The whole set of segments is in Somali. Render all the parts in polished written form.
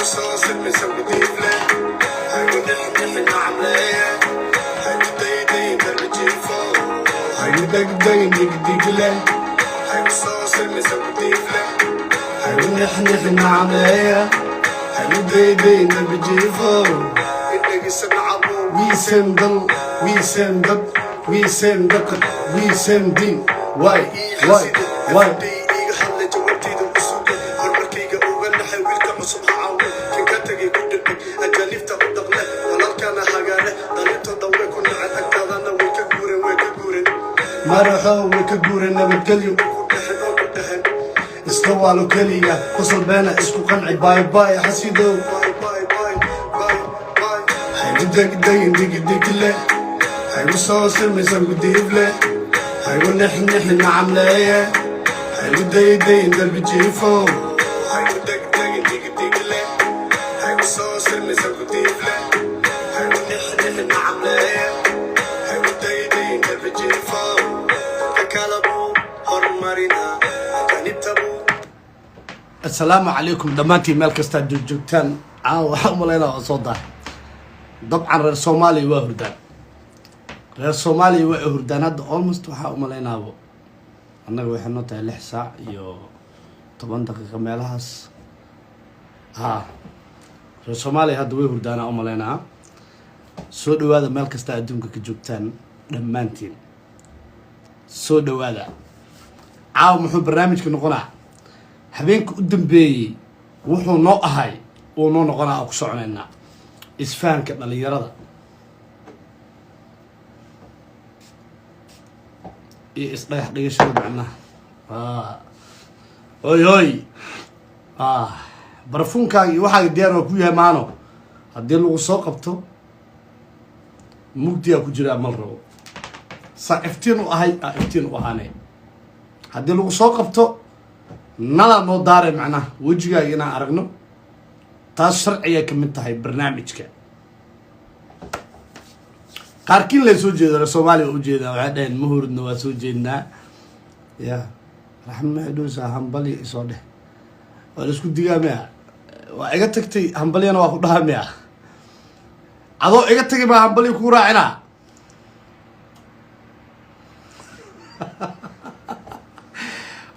صوص المسوي ديفله هاي ونحن عمليه هاي وديدين درجي فوق هاي ودقدين دقدقله هاي صوص المسوي ديفله هاي ونحن عمليه هاي وديدين درجي فوق إنك سنعبو ويسندل ويسندل ويسندق ويسندين واي واي واي مرحو وكجورن نبتكليو استوالو كليا وصل بينا اسكو قنعي باي باي حسيدو هاي بدك دين ديك ديك له هاي وصوص المسوي ديفله هاي ونحن عمليه هاي وديدين درب جيفو هاي بدك دين ديك ديك له هاي وصوص المسوي ديفله هاي ونحن عمليه هاي وديدين درب جيفو السلام عليكم دمانتي مال كستا جوجتان waxaan umaleynaa oo soo dahay dabcan reer Soomaaliya waa hurdaan reer Soomaaliya waa hurdaan hadda almost waxaan umaleynaabo annaga waxaan noo tahay 6 saac iyo 10 daqiiqo meelahaas reer Soomaaliya hadda way hurdaan umaleynaa soo dhawaada meel kasta adduunka ka joogtaan dhamaantiin soo dhawaada muxuu barnaamijka noqonaa habeenka u dambeeyay wuxuu noo ahay oo noo noqonaa ku soconaynaa isfahanka dhalinyarada iyo isdhax dhigashada macnaha oy barfuunkaagi waxaa diyaar oo ku yahay maano haddii lagu soo qabto mugdiga ku jira mal rabo iftiin u ahay iftiin u ahaanay haddii lagu soo qabto nala noo daaray macnaha wejigaaga inaan aragno taas sharciga ka mid tahay barnaamijka qaarkiin la soo jeedo Soomaaliya u jeeda waxay dhaheen muhuridna waa soo jeednaa ya raxmad dhuusa hambali soo dheh waa isku digaamaya waa iga tagtay hambaliyana waa ku dhahamaya adoo iga tagay ba hambali ku raacina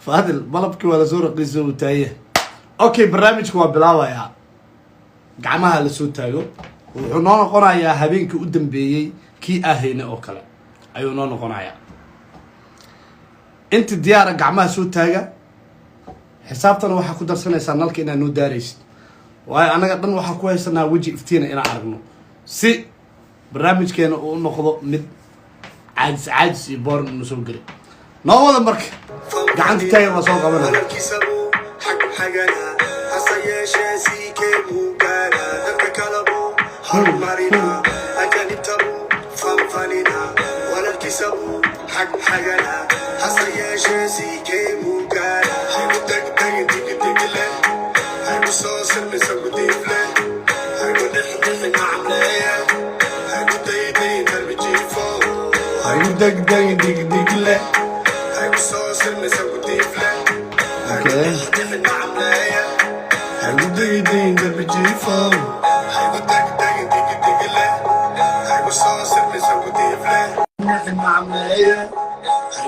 فهذا ملبك ولا زور قيسو تايه اوكي برنامجك waa bilaabaya gacmaha la soo taago wuxuu noo noqonayaa habeenkii u dambeeyay kii ahayna oo kale ayuu noo noqonayaa inta diyaar gacmaha soo taaga xisaabtana waxa ku darsanaysaa nalka inaan noo daaraysid waay anaga dhan waxa ku haysanaa waji iftiina inaan aragno si barnaamijkeena uu noqdo mid caajis iyo boorn inuu soo galo noo wada marka gacanta taagay waa soo qabanaya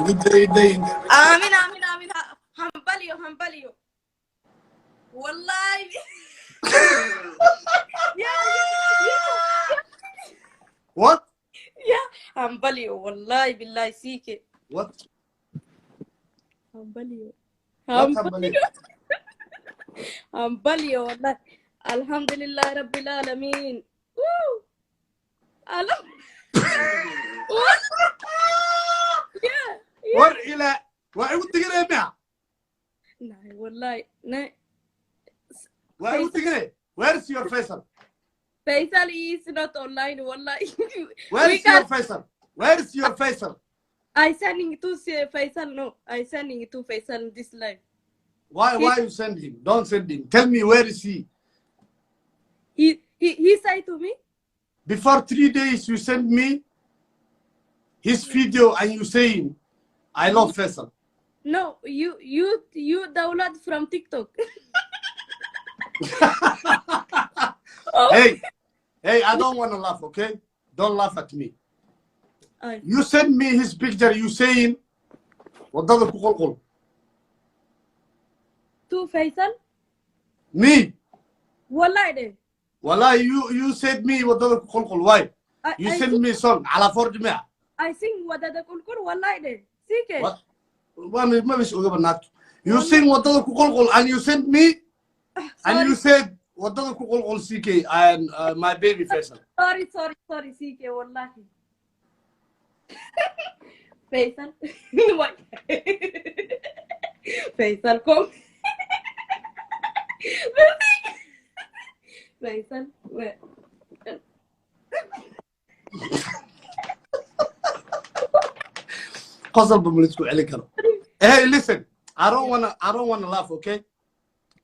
آمين آمين آمين همبليو والله What? يا همبليو والله بالله سيكي What? همبليو What? همبليو والله الحمد لله رب العالمين ور إلى وعود تقرأ بها. ناي والله ناي. وعود تقرأ. Where's your Faisal? Faisal is not online والله. Where's your Faisal? Where's your Faisal? I sending to Faisal. No, I sending to Faisal this live. Why you send him? Don't send him. Tell me where is he? He said to me. Before 3 days you send me his video and you saying I love Faisal. No, you download from TikTok. Oh. Hey, I don't want to laugh, okay? Don't laugh at me. Ay. You send me his picture, you saying, wadada ku qolqol. Tu Faisal? Me? Wallahi de. Wallahi, you said me wadada ku qolqol. Why? You I send me song, ala forge me. I sing wadada kulkul wallahi de. Sike. What? Ma bish uga banat. You sing wadada ku qolqol and you send me, and you said wadada ku qolqol CK and my baby Faisal. Sorry, Sike, wallahi. Faisal. What? Faisal, come. Faisal, where? Qasal bamulitku celi karo. Hey, listen. I don't wanna laugh, okay?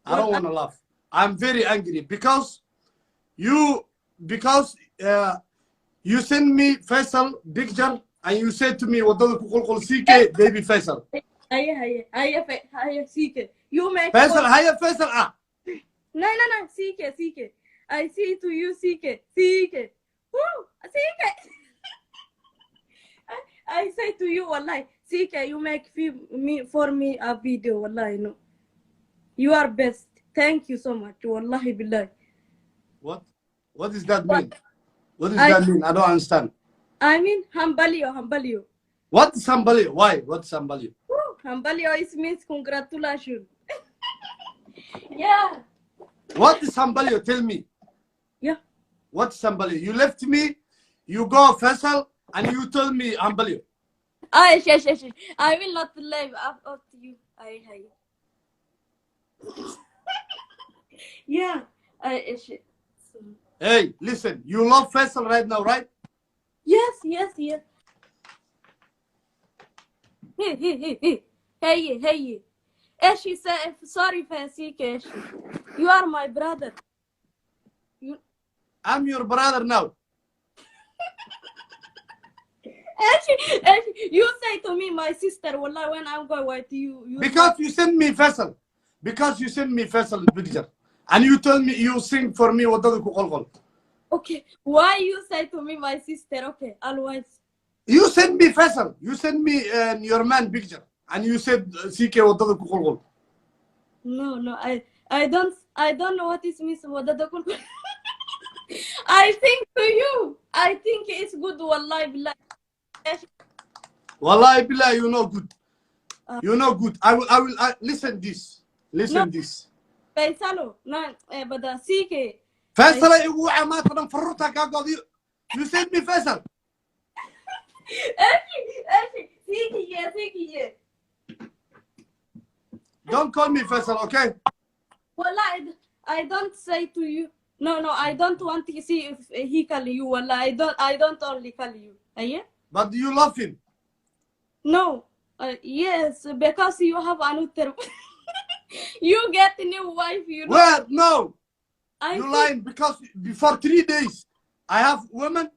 I don't wanna laugh. I'm very angry because you send me Faisal picture and you said to me wadada ku qolqol CK baby Faisal. Hiya, Sike. You make Faisal, hiya Faisal No, Sike. I see to you, Sike. Woo, Sike. I say to you, wallahi, Sike, you make for me a video, wallahi, no. You are best. Thank you so much, wallahi, billahi. What? What does that mean? What does that mean? I don't understand. I mean, humble you. What is somebody? Why? What's somebody? Humble you means congratulations. Yeah. What is somebody? Tell me. Yeah. What's somebody? You left me, you go Faisal, and you told me somebody. I will not live up to you. Yeah. Hey, listen. You love Faisal right now, right? Yes. Hey. She said, sorry, Fancy Cash. You are my brother. I'm your brother now. You say to me, my sister, wallah, when I'm going with you. Because you send me Faisal. Because you send me Faisal picture. And you told me you sing for me wadada ku qolqol. Okay. Why you say to me, my sister? Okay, always. You send me Faisal. You send me your man picture. And you said CK wadada ku qolqol. No. I don't know what is Miss Wadada. I think to you. I think it's good, wallahi billah. Wallahi billah, you know good. You know good. I will listen this. Listen this. Faisalo, no, but CK. Faisal igu amaad badan farurta ka go'day. You send me Faisal. CK. Don't call me Faisal, okay? Wallah, I don't say to you. No, I don't want to see if he call you. Wallah, I don't only call you. Yeah? But you love him. No. Yes, because you have another. You get a new wife, you know. Where? No. You lying because before 3 days I have women.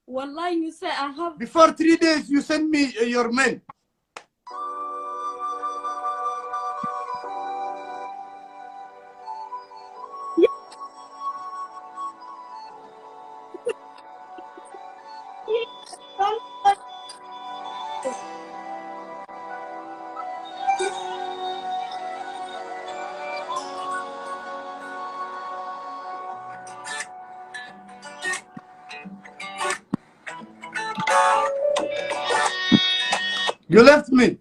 Wallah, you say I have. Before 3 days you send me your men. You left me.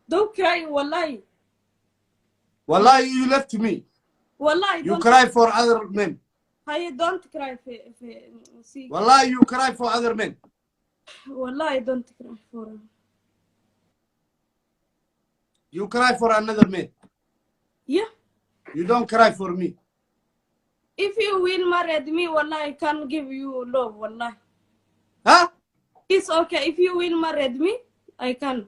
Don't cry, wallahi. Wallahi, you left me. Wallahi, you cry for other men. I don't cry see. Wallahi, you cry for other men. Wallahi, don't cry for him. You cry for another man. Yeah. You don't cry for me. If you will marry me, wallahi, I can give you love, wallahi. Huh? It's okay. If you will marry me, I can.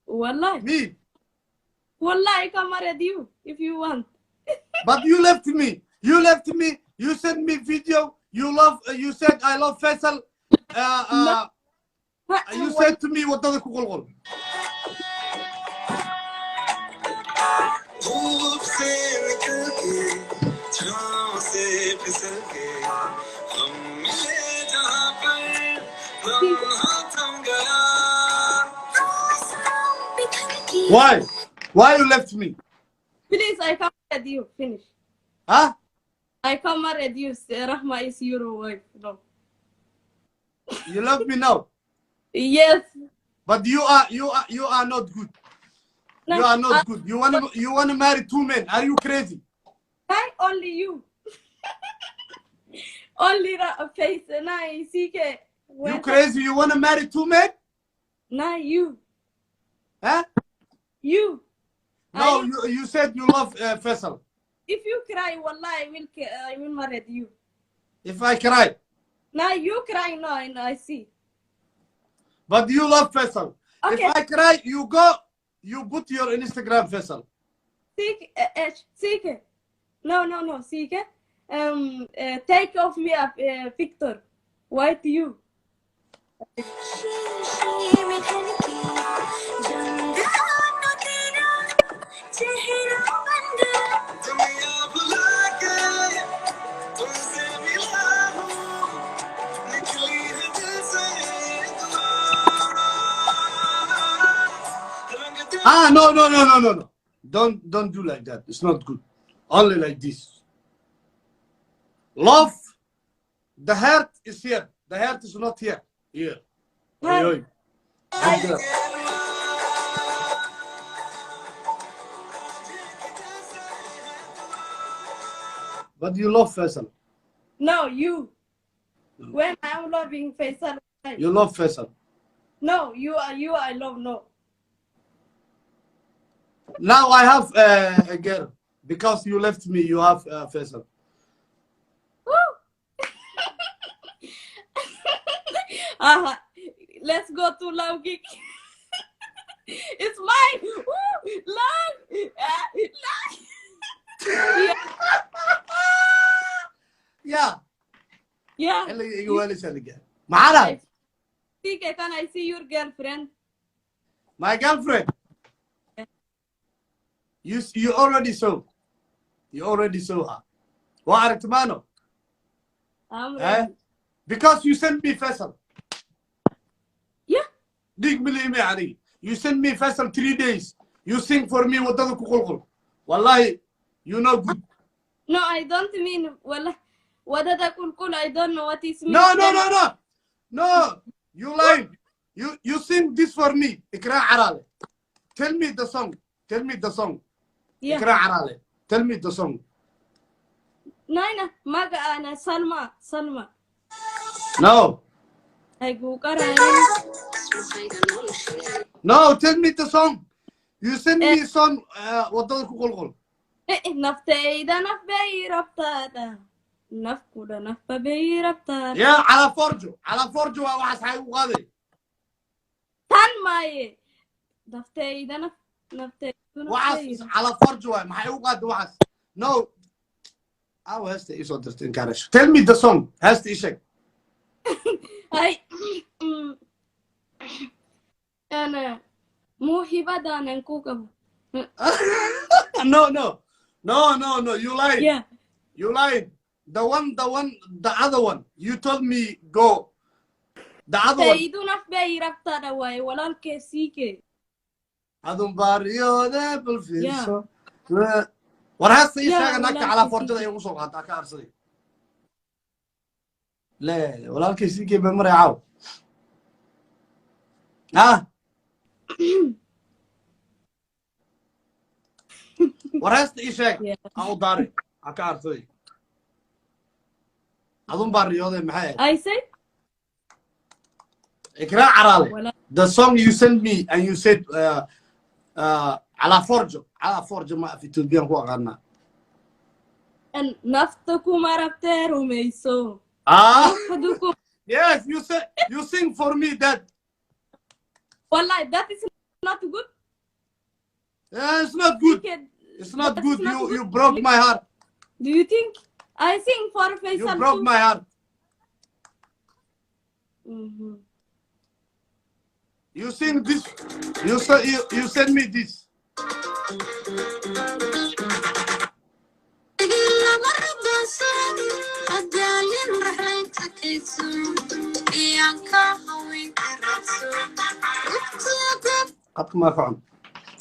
Wallahi. Me? Wallahi, I can marry you if you want. But you left me. You left me. You sent me video. You love. You said I love Faisal. No. You said to me what does it call? Why? Why you left me? Please, I come with you. Finish. Huh? I come married you. Rahma is your wife. No. You love me now. Yes. But you are not good. No, You are not good. You wanna marry two men. Are you crazy? I only you. Only face. Nah, CK. You crazy? You wanna marry two men? Nah, you. Huh? You. No, you said you love Faisal. If you cry, wallah, I will marry you. If I cry. Nah, you cry. No, I see. But you love Faisal. Okay. If I cry, you go. You put your Instagram Faisal. CK. No, CK. Take off me a picture. White you. Ah, no. Don't do like that. It's not good. Only like this. Love. The heart is here. The heart is not here. Here. Oi. But you love Faisal. No, you. When I'm loving Faisal. You love Faisal. No, you. I love no. Now I have a girl. Because you left me, you have Faisal. Let's go to Love Geek. It's mine. Love. Yeah. Yeah. Mahara. Can I see your girlfriend? My girlfriend. You already saw. You already saw her. What Mano? I'm ready. Because you sent me Faisal. Yeah. Dig me, Ali. You sent me Faisal 3 days. You sing for me what doesn't cook. Wallahi, you know good. No, I don't mean wallah. What did I cool? I don't know what is mean. No. You lied. You sing this for me. Ikra Arale. Tell me the song. Yeah. Ikra Arale. Tell me the song. Naina, maga ana Salma. No. I go kara. No, tell me the song. You send me a song. What does cook? Naftayda nafbay rabtada. Nafkuda nafbay rabtada. Yeah, على فرجو واحد حيوغادي. Tan maye. Naftayda naftayda. واحد على فرجو ما حيوغادي واحد. No. How has the issue understand Karash? Tell me the song. Has the issue? أنا موهبة دانا كوكب. No. You lied. Yeah. You lied. The other one. You told me go. The other one. سيدنا في بي ربطة دواي ولا الكسيكي. هذا مباريو ده بالفيسو. ورهست issue أنك على فرجة يوصل هذا كارسي. لا ولا الكسيكي بمرة عاو. ورهست issue أو داري أكارسي. أظن باريو ده محيط. I say. إكرا عرالي. The song you sent me and you said على فرجة ما في تلبيان هو غنى. And نفتكم ربتيرو ميسو. Yes, you sing for me that. Wallahi, that is not good. Yeah, it's not good. It's not good. You broke my heart. Do you think I sing for Faisal? You broke my heart. You sing this. You send me this. قبل ما فهم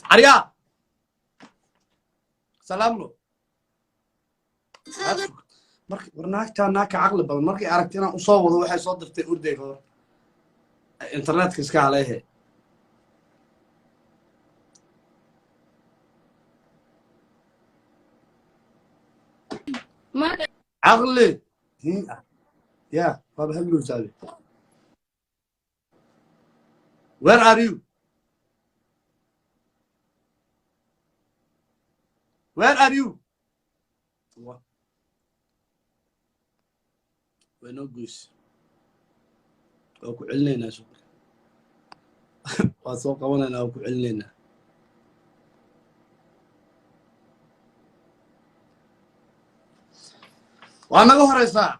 Arya. Salam lo. Markii warnaagta naaka aqli badan markii aragtina u soo wado waxay soo dirtay urday hor internetka iska haleehe ما عقلي يا بابا هلو سالي where are you where are you وينو جوس أو كعلنا شو واسوق وانا أو كعلنا وانا غهريسا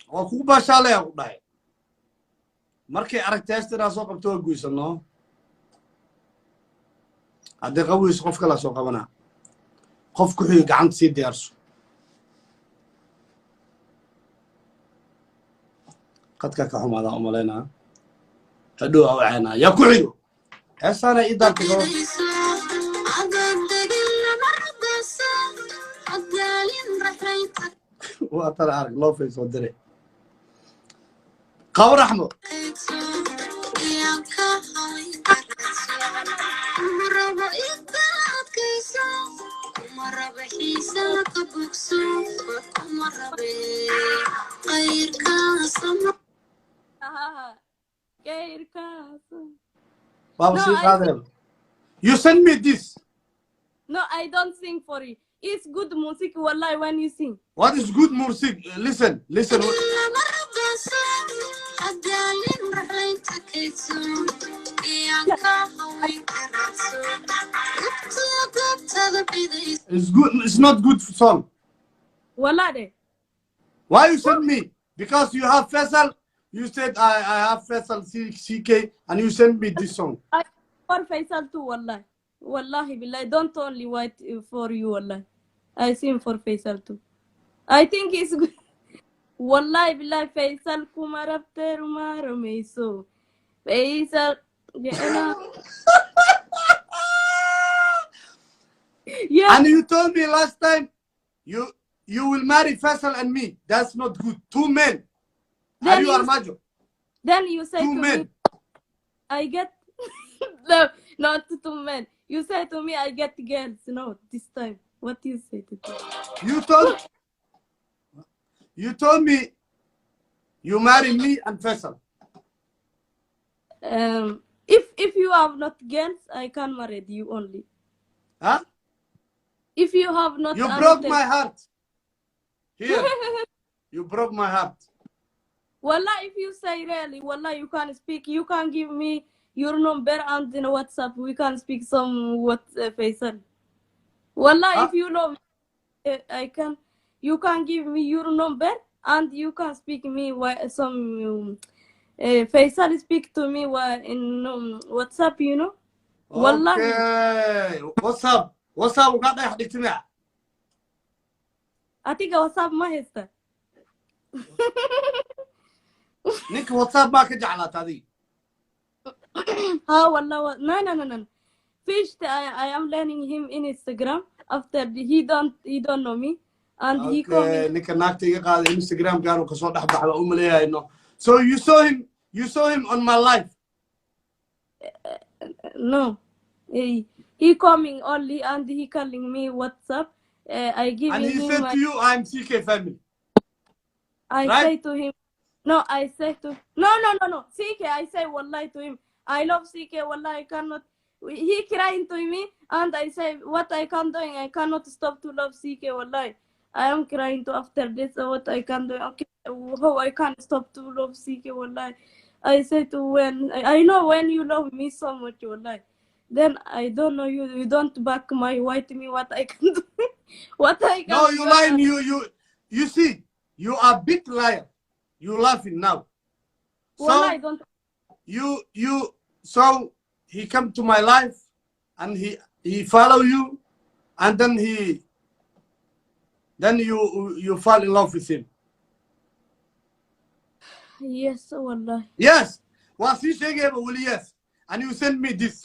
وكوبا شالي أقول لك markay aragtaystana soo qabto guuysano hadii qawiis qof kala soo qabana qof ku xigay gacanta si diyaarso qadka ka xumaada umaleyna hadhow awceena ya ku xigo heesana idaan tago waa tara arag loo feeso dire قور أحمد You send me this. No, I don't sing for you. It's good music, wallahi, when you sing. What is good music? Listen. It's good. It's not good song. Wallahi. Why you send me? Because you have Faisal. You said I have Faisal CK, and you send me this song. I for Faisal too, wallahi. Wallahi, billahi. Don't only wait for you, wallahi. I sing for Faisal too. I think it's good. Wallahi, billahi. Faisal kumarabter umarameiso. Faisal. Yeah. And you told me last time you will marry Faisal and me. That's not good. Two men. Then Are you Armajo? Then you say two to men. me, I get no, not two men. You say to me, I get girls. No, this time. What do you say to me? You told me you marry me and Faisal. If you have not girls, I can marry you only. Huh? If you have not, you broke my heart. Here, you broke my heart. Wallah, if you say really, wallah, you can speak. You can give me your number and in WhatsApp. We can speak some Faisal. Wallah, Huh? if you know, I can. You can give me your number and you can speak me some. Faisal speak to me in WhatsApp, you know. Wallah. Okay. WhatsApp. WhatsApp وقاعد يحدث معه. I think WhatsApp ما هسه. نيك WhatsApp ما كجعلت هذه. ها والله no. First I am learning him in Instagram. After he don't know me and he call me. نيك ناكتي قاعد Instagram كانوا كسر حبة على ليها إنه. So you saw him on my life. No. He coming only and he calling me WhatsApp. I give him. And he said to you, I'm CK family. I right? say to him, no. I say to no. CK, I say wallahi to him. I love CK. Wallahi, I cannot. He crying to me, and I say what I can do. I cannot stop to love CK. Wallahi, I am crying to after this. What I can do? Okay, how I can stop to love CK. Wallahi, I say to when I know when you love me so much. Wallahi. Then I don't know you don't back my white me what I can do. What I can No, do. you lying. You see, you are big liar. You laughing now. So Well, I don't. So he come to my life and he follow you and then you fall in love with him. Yes, wallahi. Yes. Was he saying yes? And you send me this.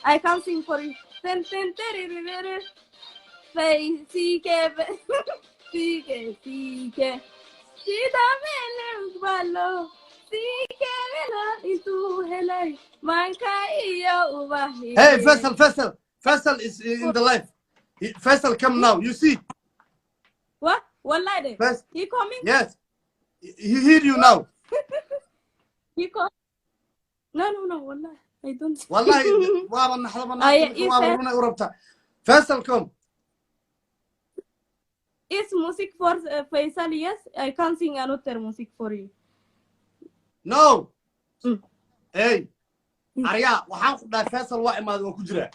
I can sing for you. Ten, ten, tererere. Say, sike, sike, sike. Sida mele ubalo. Sike mela itu helai. Manka iya ubahi. Hey, Faisal is in the life. Faisal, come now. You see? What? Wallahi. He coming? Yes. He hear you now. He come? No, wallahi. I don't. Wallahi, wara naxdaba urabta. Faisal, come. It's music for Faisal, yes. I can sing another music for you. No. Hey. Arya, waxaan ku dhahay Faisal waa imaad oo ku jira.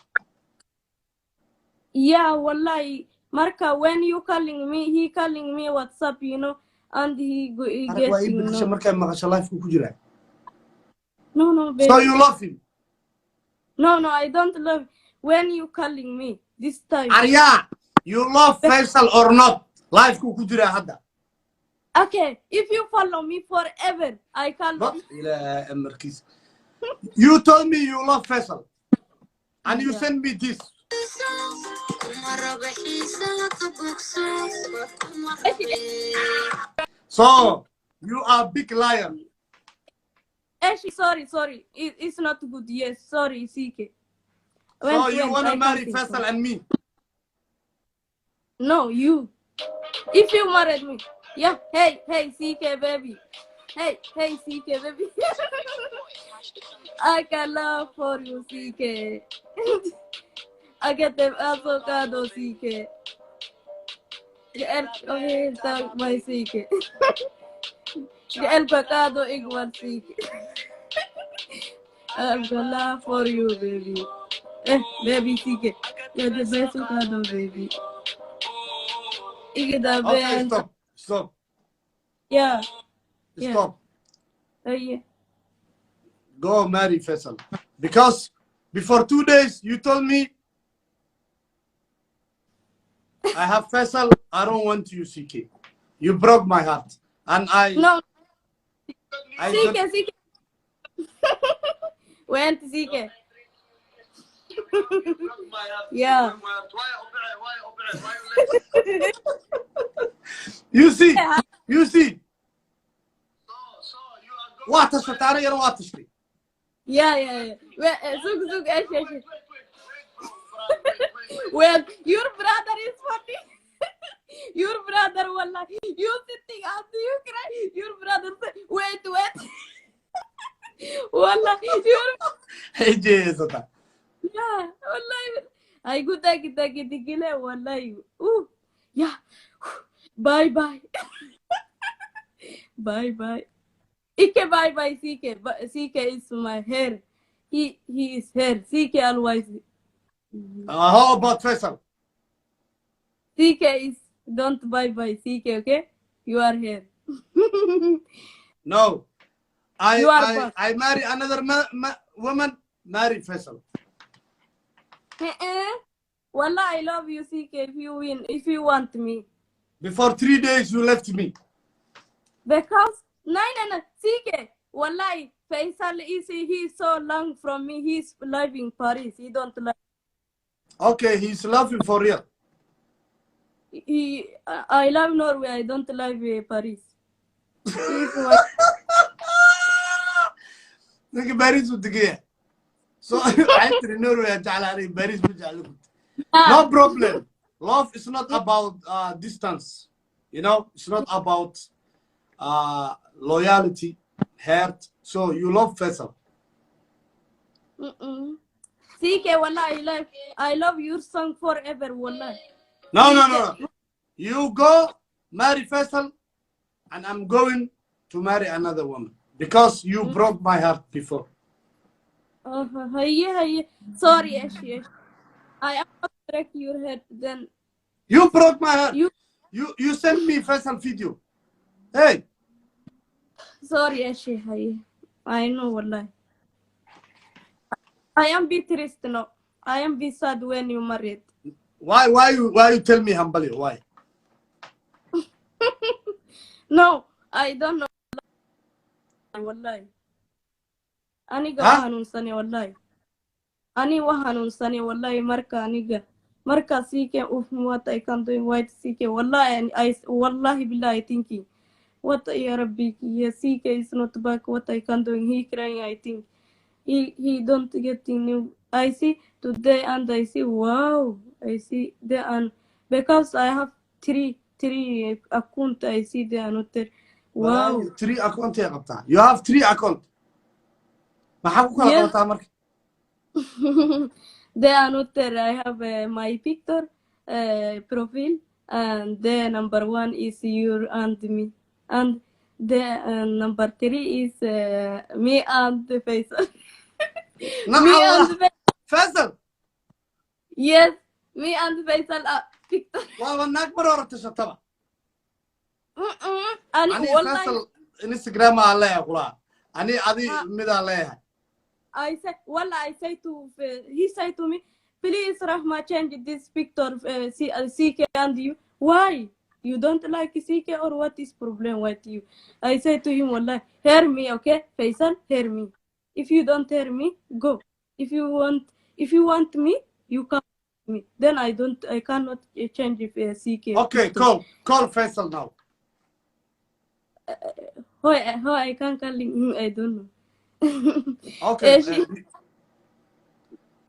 Yeah, wallahi. Marka, when you calling me, he calling me WhatsApp, you know, and he getting no. Marka maqasho live ku jira. No, baby. So you love him? No, I don't love. When you calling me this time. Arya, you love Faisal or not? Live ku jira hadda. Okay, if you follow me forever, I can. You told me you love Faisal, and you send me this. So you are a big liar. Actually, sorry. It's not good. Yes, sorry, CK. So you wanna marry Faisal and me? No, you. If you married me, yeah. Hey, CK baby. Hey, CK baby. I got love for you, CK. I get them avocado, CK. Okay, thank my CK. El pecado igual, CK. I got love for you, baby. Baby, CK. You're the best avocado, baby. Okay, stop. Yeah. Stop. Yeah. Go marry Faisal. Because before 2 days, you told me, I have Faisal, I don't want you, CK. You broke my heart. And No. CK. Went CK. Yeah. You see? What is the Yeah. Zug, well, your brother is funny. Your brother, wallah. You sitting after you cry. Your brother say, wait. Wallah, Hey, Jesus. yeah, wallah. I go digile, wallah. Ooh, yeah. Bye. Bye. Ike bye, CK. CK is my hair. He is hair. CK always. How about Faisal? CK is don't bye, CK, okay? You are here. No. I marry another woman, marry Faisal. Wallah, I love you, CK, if you want me. Before 3 days, you left me. Because, no, CK, wallah, Faisal he's so long from me. He's living in Paris. He don't like. Okay, he's laughing for real. I love Norway. I don't love Paris. Look, Paris with the gear. So I in Norway, Paris. No problem. Love is not about distance. You know, it's not about loyalty, heart. So you love Faisal. CK, wallah, I love your song forever, wallah. No. You go marry Faisal, and I'm going to marry another woman because you broke my heart before. Yeah. Sorry, Ashi. I am not break your head. Then you broke my heart. You sent me Faisal video. Hey. Sorry, Ashi. I know, wallah. I am be trist now. I am be sad when you married. Why you tell me humble? Why? No, I don't know. Wallahi. Aniga Huh? wahanunsani wallahi. Ani wahanunsani wallahi marka aniga. Marka CK what I can do white CK wallahi and wallahi billahi thinking. What ya Rabbi, yeah, CK is not back. What I can do? He crying. I think he don't get new. I see today and I see wow. I see there and because I have three account. I see they are not there. Wow. 3 account يا قبطان. You have 3 account. ما حكوا كلا Yes. قبطان مرك. They are not there. I have my picture profile and the number 1 is you and me and the number 3 is me and Faisal. نعم Me and الله. فيصل. yes, me and Faisal picture. والله أكبر ورا تشطبه. أنا أنا والله فيصل انستغرام عليه يا قلا. أنا أدي ميدا عليه. I say والله I say to he say to me please Rahma change this picture CK and you. Why? You don't like CK or what is problem with you? I say to him wallah, hear me, okay? Faisal, hear me. If you don't hear me, go. If you want me, you come with me. Then I cannot change if CK. Okay, picture. call Faisal now. How I can call him, I don't know. Okay.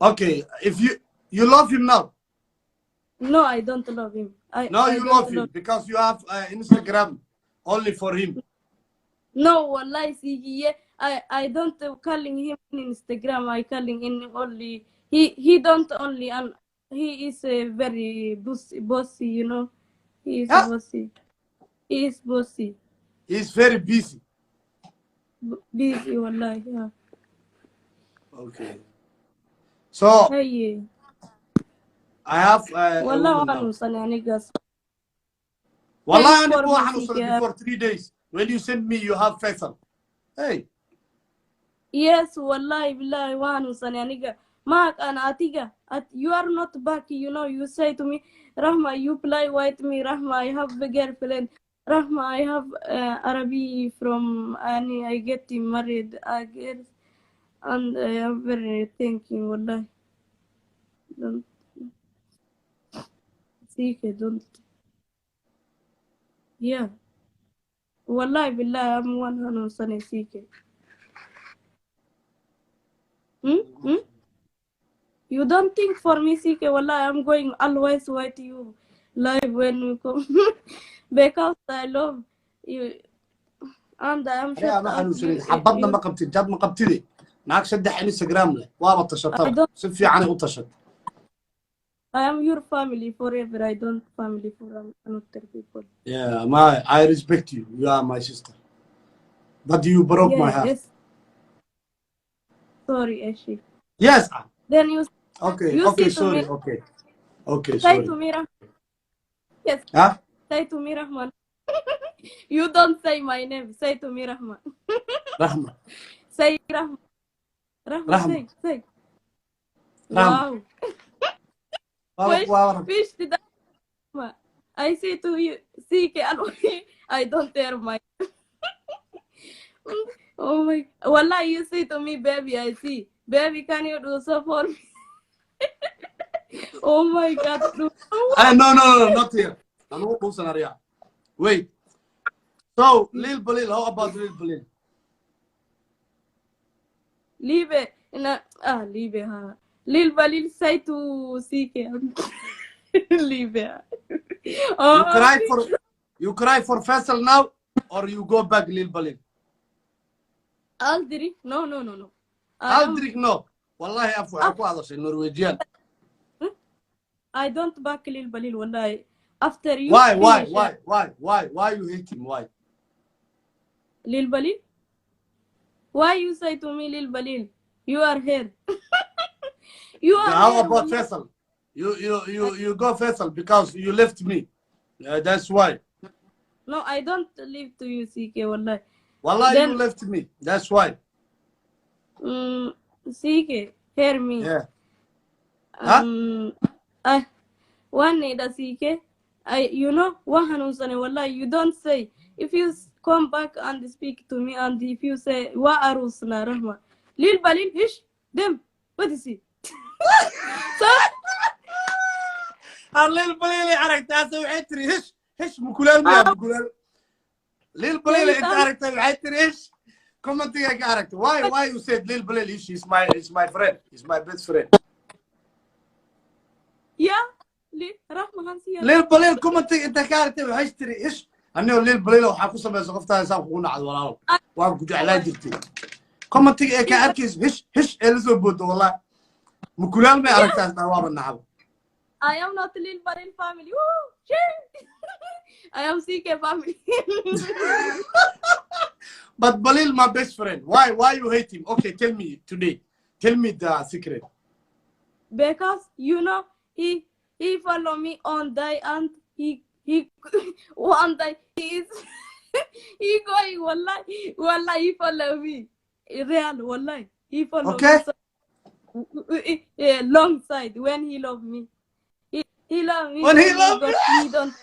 Okay, if you love him now. No, I don't love him. No, I you don't love him because you have Instagram only for him. No, wallahi, see, I don't calling him in Instagram. I calling him only. He don't only and he is very bossy, you know. He is Yeah? bossy. He is bossy. He's very busy. Busy, wallahi. Yeah. Okay. So Hey, I have a wallah, woman now. niggas. Wallah, Thanks I for need music. before 3 days. When you send me, you have Faisal. Hey. Yes, wallahi, billahi, nigga. Mark and Atiga, you are not back. You know, you say to me, Rahma, you play with me. Rahma, I have a girlfriend. Rahma, I have Arabi from Ani. I get married. I guess, and I am very thinking. Wallahi, don't seek it. Don't. Yeah, wallahi, billahi, I'm 100% seek it. Hmm? You don't think for me, CK, wallah, I'm going always with you live when we come. Because I love you and I am shut أنا ما up حنوصل you. حبضنا ما قبتي جاب ما قبتي معك شدح انستغرام له وابا I تشطب don't. سفي عني وتشط. I am your family forever. I don't family for another people. Yeah, I respect you. You are my sister. But you broke my heart. Yes. Sorry, Ashi. Yes. Then you Okay, say to me, sorry. Okay, say sorry. to me, yes, Huh? say to me, Rahman. You don't say my name. Say to me, Rahman. Rahma. Say Rahman. Rahman, say. Rahma. Wow. Fish did I say to you, CK, I don't dare my. Oh my. Wallah, you say to me, baby, I see. Baby, can you do so for me? Oh my God. No, not here. I'm not going to wait. So, Lil Balil, how about Lil Balil? Leave it. Leave it, huh? Lil Balil say to CK. Leave it. Oh, You cry for Faisal now, or you go back Lil Balil? Aldri. No. Aldrich, no. Wallahi, aku هذا شيء Norwegian. I don't back Lil Balil. Wallahi. After you Why you hate him? Why? Lil Balil? Why you say to me Lil Balil? You are here. You are How here. about Faisal? You go Faisal because you left me. That's why. No, I don't leave to you, CK. Wallahi. Wallahi, Then, you left me. That's why. CK, hear me. Yeah. Huh? one day the CK. You know, wallahi, you don't say. If you come back and speak to me, and if you say, wa arusna rahma, lil balil, hish, them, what is it? So, الليل بليل عرفتها سوي تري هش مكولال ميا مكولال ليل بليل انت عرفتها وعيتري هش comment يا character why you said ليل بليل is my friend is my best friend yeah, rahma hansiya. ليل بليل comment انت character وعيتري هش أنا ليل بليل وحكوا سبب زغفتها سام خونا على الولاو وابو على جرتي comment يا كاركيز هش الزبود والله مكولال ميا عرفتها نواب النعم I am not Lil Balil family. Woo! Shit! I am CK family. But Balil, my best friend. Why you hate him? Okay, tell me today. Tell me the secret. Because you know he follow me on day and he one day he going wallahi he follow me. Real wallahi he follow me long side when he love me. He love me when he love me. He don't.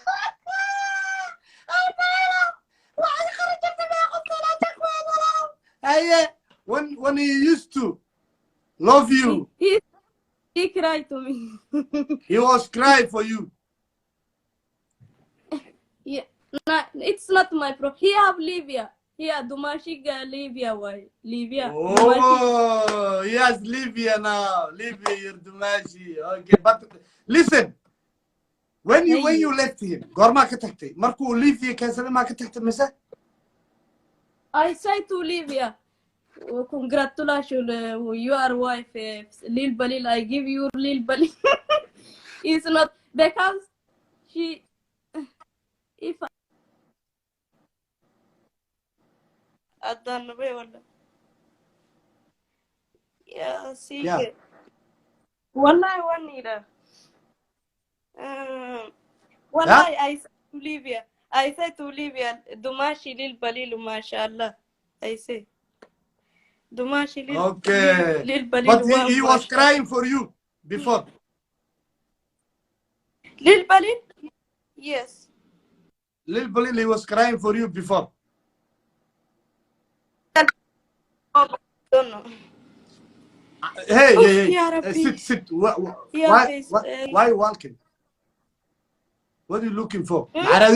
When he used to love you, he cried to me. He was crying for you. Yeah, it's not my pro. He have Libya. Yeah, Dumashiga Libya. Why Libya? Oh, yes, Libya now. Libya, you're Dumashi. Okay, but listen. When you left him, Gorma katakti. Marco Libya can ma katakti misa? I say to Libya, congratulations, you are wife, Lil Balil. I give you Lil Balil. It's not because she. If I don't know, yeah, see. Yeah. Wallahi one neither. Wallahi, I say to Libya. I say to Libya, Dumashi Lil Balil, mashallah. I say. Dumashi Lil Okay. Lil Balil. But he was crying for you before. Lil Balil? Yes. Lil Balil, he was crying for you before. Don't know. Hey, sit. Why you walking? What are you looking for? Yeah.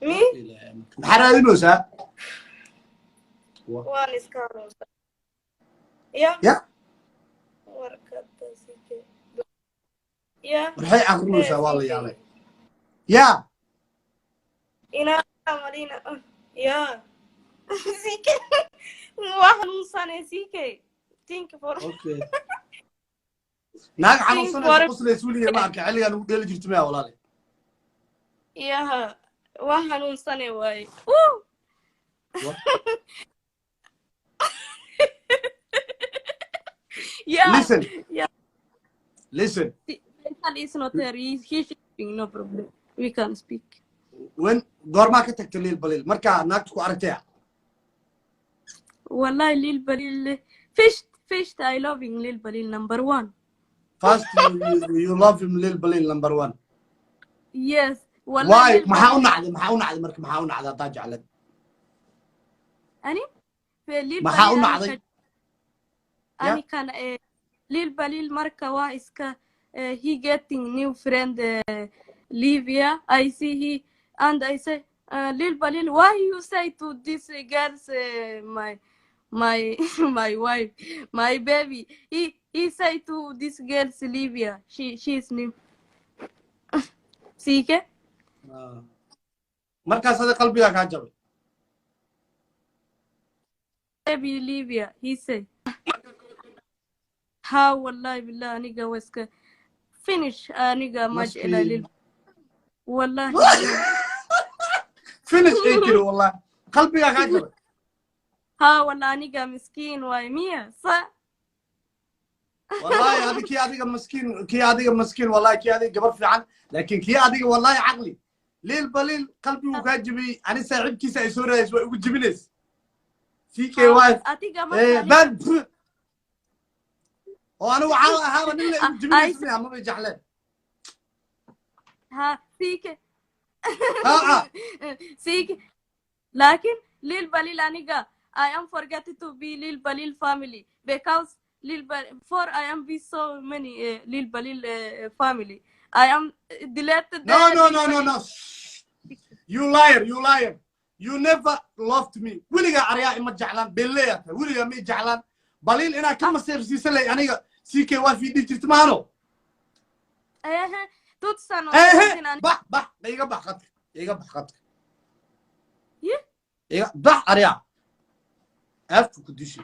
Me? One is Carlos. Yeah. Yeah. Yeah. Yeah. Ina Marina. Yeah. CK. CK. Think for. Okay. ناق حنوصنا قصلي سولية معك علي أنا ودي اللي جبت معه ولا لي. ياها وحنوصنا واي. Yeah. Listen. Yeah. Listen. It's not there. He's shipping. No problem. We can speak. When Gorma كتكت ليل بليل مركا ناقتكو أرتيا. والله ليل بليل fished. I love him Lil Balil number 1. First you love him Lil Balil number 1. Yes. Why? ما حاولنا على مركب ما حاولنا على طاج على. أني؟ ليل ما حاولنا على. أني كان Lil Balil مركا واسكا he getting new friend Livia. I see he and I say Lil Balil, why you say to this girls my wife, my baby? He say to this girl's Livia. She's new. See ke? مركز هذا قلبي يا عجب. Baby Livia. He say. How والله بالله نيجا واسكا finish نيجا ماج إلى ليل. والله. finish إيه والله قلبي يا عجب. ها والله نيجا مسكين ومية صح. والله هذه كي هذه مسكين والله كي هذه قبر في عن لكن كي هذه والله عقلي ليل بليل قلبي وكاجبي أنا ساعد كي سايسورة وجبنيس في كي واحد بند وانا وعاها نلا جميل اسمها ما بيجحلين ها سيكي ها سيكي لكن Lil Balil aniga I am forgetting to be Lil Balil family because for I am be so many Lil Balil family I am deleted no you liar you never loved me wiliga ariya ima jeclan beleeya wiliga ma jeclan balil ina kama seersiisalay aniga CK waa fi dhigtirta maano tutsano bah iga baxad إيه ضح أريا أفتح كديشي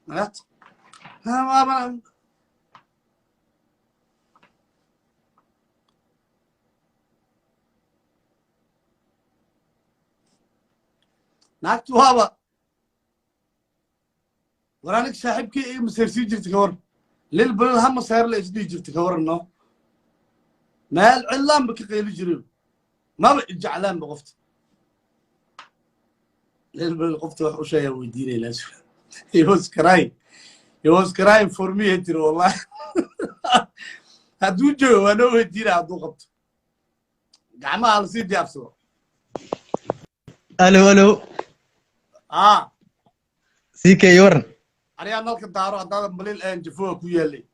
مات ما ناكتو هذا ورانك صاحبك إيه مسيرسي جرت كور للبل هم صاير ليش دي جرت كور إنه ما العلام بك قيل جريم ما بيجعلان بغفت للبل قفت وشيء وديني لاسف he was crying for me هتر والله هدو جو أنا وديني هدو قفت قعما على سيدي أبسو الو سيكي يورن أنا نلقى دارو هذا مليل الآن جفوه كويالي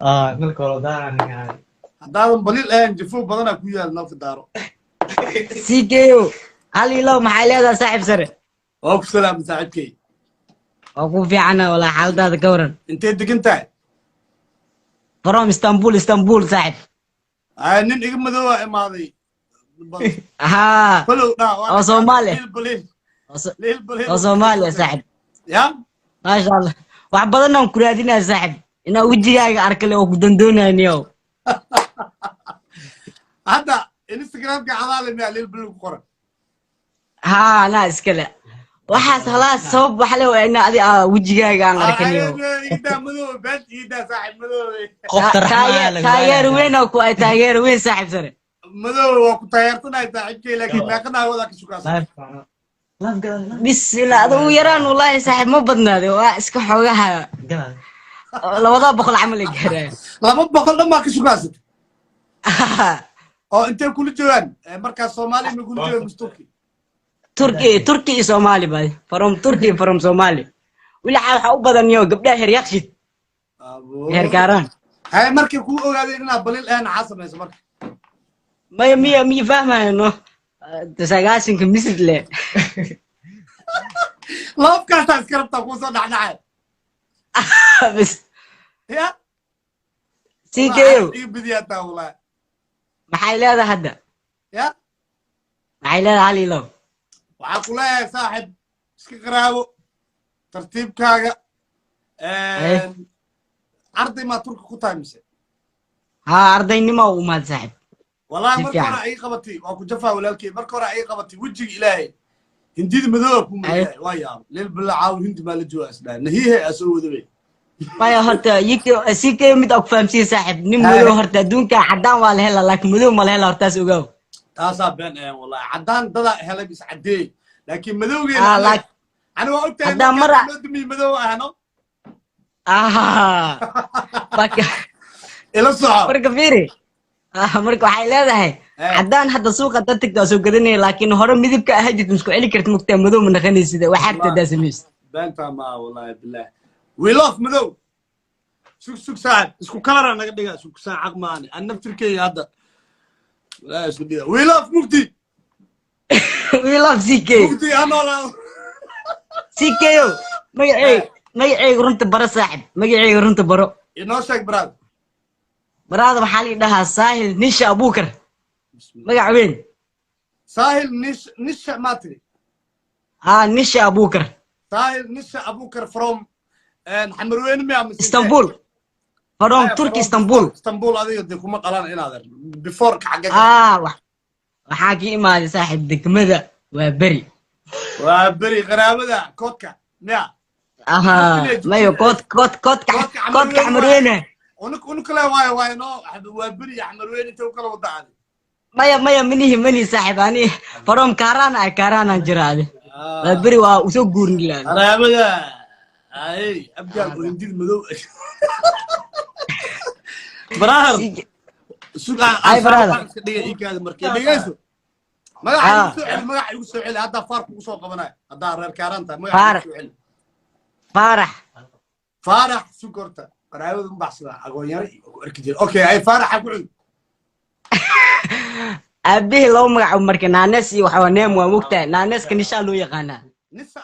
نلقى ردان يعني هذا مليل الآن جفوه بدنا كويال نلقى دارو سيكيو علي لو محل هذا صاحب سر وعليكم السلام صاحبكي أقول في عنا ولا حال هذا كورن انت دقنتاي فروم اسطنبول صاحب نين إيق مدوى ماضي ها فلو أو صومالي أو صومالي صاحب يا ما شاء الله وعبدنا كرادين يا صاحب إنه وجهي أركله وقدندونا نيو هذا انستغرام كعضال مع للبل قرن ها أنا إسكله waxaas خلاص sabab waxa la weeyna adi wajigaaga aan arkanayo ida madow bad ida saaxib madow qofta raxmaale taageer weyn oo ku ay taageer weyn saaxib sare madow waa ku taageertanaay saaxibkay laakiin ma qanaa wada ka shukaas bismillah adu yaraan wallahi saaxib ma badnaade waa iska xogaha labada boqol amal gaaraya laba boqol dhan ma ka shukaasad oo intee kula joogan marka Soomaali ma kula joogan musturki Turkey Somali bay from Turkey from Somali wila waxa u badan yo gabdhaha heer yaqshid heer gaaran hay markii ku ogaadeen inaad balil aan xasamayso marka mi fahmayno tasagaasinka misle lafkaas askarta ku soo dhaxdhacay bas ya sikeyo bidiyata wala maxay leedahay hadda ya maxay leedahay halilo waxaa ku leeyahay saaxib iska qaraabo tartiibkaaga arday ma turka ku tahay mise ها ardaynimo u maad saaxib wallahi marka hore ay qabatay waa ku jafaa walaalkay marka hore ay qabatay wajiga ilaahay hindida madoow ku maayay waa yaab leel bilaaw hindi ma la jooga asdaan nahiye asoo wadabe maya horta sikay mid og fahamsiin saaxib nin madoow horta adduunka cadaan waa la helaa laakiin madoow ma la helaa hortaas ogow تاسع بين والله عدان ضدا هلا بس عدي لكن مذوقين أنا وقلت عدان مرة مدمي مذوق هنا بك إلى الصعب مرة كبيرة مرة حيلة ده عدان حتى سوق تتك ده سوق دنيا لكن هرم مذيب كأهجت مسكو علي كرت مكتئب مذوق من خنيس ده وحتى ده سميس بنت ما والله بالله we love مذوق سوق ساعد سوق كلام أنا قد سوق ساعة عقماني أنا بتركي هذا لا اسكت we love مفتي we love CK مفتي أنا لا CK ما يعيق رنت برا صاحب ما يعيق رنت برا ينوشك براد براد محلي ده ساهل نشا أبو بكر ما يعوين ساهل نشا ما تري نشا أبو بكر ساهل نشا أبو بكر from حمروين ميا اسطنبول from تركي اسطنبول هذه دكما قلان إن هذا before كحاجة وحاكي ما صاحب دكمة وبري غرابة ده كوتكا ميا ما يو كوت حمروينه ونك لا واي نو وبري حمروين انت وكلا وضع ما مني صاحب اني فروم كارانا جرادي وبري وسو غورن لا غرابة اي ابقى ويندي المدو براهر اي برادر دقيقه هذا مركي دقيقه magaca igu soo celi hadda farq ugu soo qabanay hadda reer kaaranta magaca igu soo celi farax sukorta qaraabada u baxsada agoon yar arki jir okay ay farax ku cun abihi loo magac markii naanes iyo waxa neem waa mugtaa naaneska nisha loo yaqaana nisa